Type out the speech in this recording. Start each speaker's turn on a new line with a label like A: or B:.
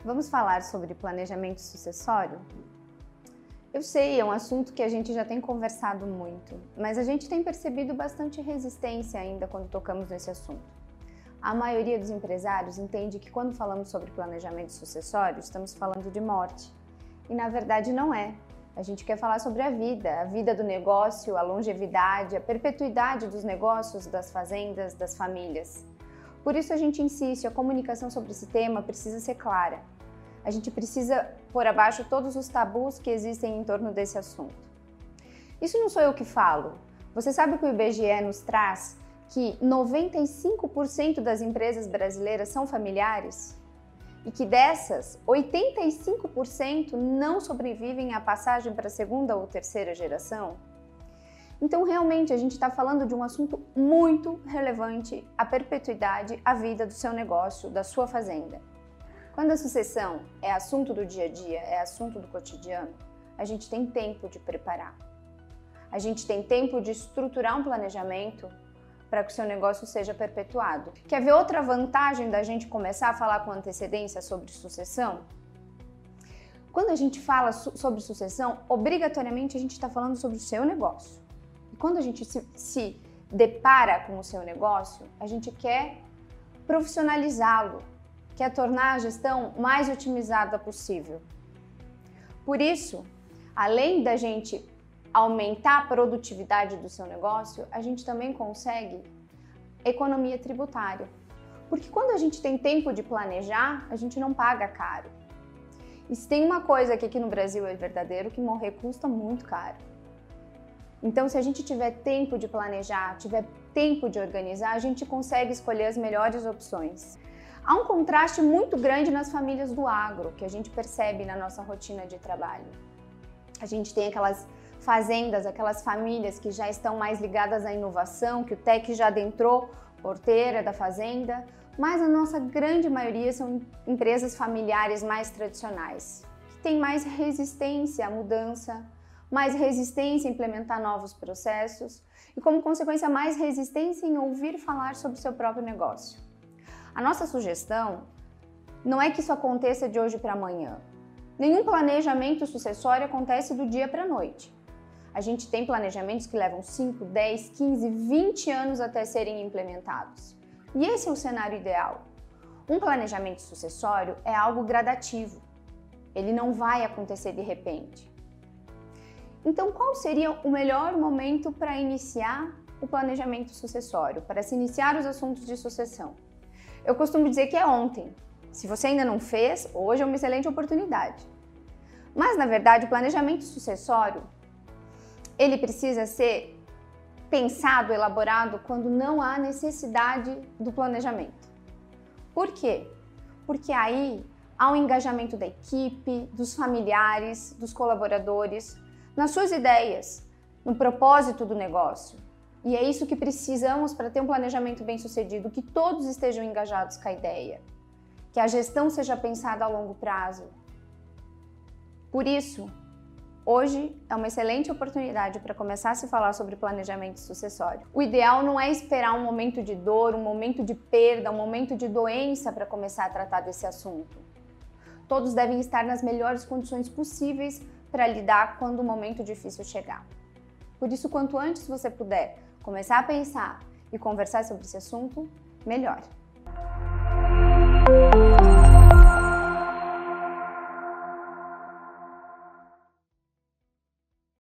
A: Vamos falar sobre planejamento sucessório? Eu sei, é um assunto que a gente já tem conversado muito, mas a gente tem percebido bastante resistência ainda quando tocamos nesse assunto. A maioria dos empresários entende que quando falamos sobre planejamento sucessório, estamos falando de morte. E na verdade não é. A gente quer falar sobre a vida do negócio, a longevidade, a perpetuidade dos negócios, das fazendas, das famílias. Por isso a gente insiste, a comunicação sobre esse tema precisa ser clara. A gente precisa pôr abaixo todos os tabus que existem em torno desse assunto. Isso não sou eu que falo. Você sabe que o IBGE nos traz que 95% das empresas brasileiras são familiares? E que dessas, 85% não sobrevivem à passagem para a segunda ou terceira geração? Então, realmente, a gente está falando de um assunto muito relevante, a perpetuidade, a vida do seu negócio, da sua fazenda. Quando a sucessão é assunto do dia a dia, é assunto do cotidiano, a gente tem tempo de preparar. A gente tem tempo de estruturar um planejamento para que o seu negócio seja perpetuado. Quer ver outra vantagem da gente começar a falar com antecedência sobre sucessão? Quando a gente fala sobre sucessão, obrigatoriamente a gente está falando sobre o seu negócio. E quando a gente se depara com o seu negócio, a gente quer profissionalizá-lo, quer tornar a gestão mais otimizada possível. Por isso, além da gente aumentar a produtividade do seu negócio, a gente também consegue economia tributária. Porque quando a gente tem tempo de planejar, a gente não paga caro. E se tem uma coisa que aqui no Brasil é verdadeiro, que morrer custa muito caro. Então, se a gente tiver tempo de planejar, tiver tempo de organizar, a gente consegue escolher as melhores opções. Há um contraste muito grande nas famílias do agro, que a gente percebe na nossa rotina de trabalho. A gente tem aquelas fazendas, aquelas famílias que já estão mais ligadas à inovação, que o tech já adentrou porteira da fazenda, mas a nossa grande maioria são empresas familiares mais tradicionais, que têm mais resistência à mudança, mais resistência a implementar novos processos e, como consequência, mais resistência em ouvir falar sobre o seu próprio negócio. A nossa sugestão não é que isso aconteça de hoje para amanhã. Nenhum planejamento sucessório acontece do dia para a noite. A gente tem planejamentos que levam 5, 10, 15, 20 anos até serem implementados. E esse é o cenário ideal. Um planejamento sucessório é algo gradativo. Ele não vai acontecer de repente. Então, qual seria o melhor momento para iniciar o planejamento sucessório, para se iniciar os assuntos de sucessão? Eu costumo dizer que é ontem. Se você ainda não fez, hoje é uma excelente oportunidade. Mas, na verdade, o planejamento sucessório, ele precisa ser pensado, elaborado quando não há necessidade do planejamento. Por quê? Porque aí há um engajamento da equipe, dos familiares, dos colaboradores, nas suas ideias, no propósito do negócio. E é isso que precisamos para ter um planejamento bem-sucedido, que todos estejam engajados com a ideia, que a gestão seja pensada a longo prazo. Por isso, hoje é uma excelente oportunidade para começar a se falar sobre planejamento sucessório. O ideal não é esperar um momento de dor, um momento de perda, um momento de doença para começar a tratar desse assunto. Todos devem estar nas melhores condições possíveis para lidar quando o momento difícil chegar. Por isso, quanto antes você puder começar a pensar e conversar sobre esse assunto, melhor.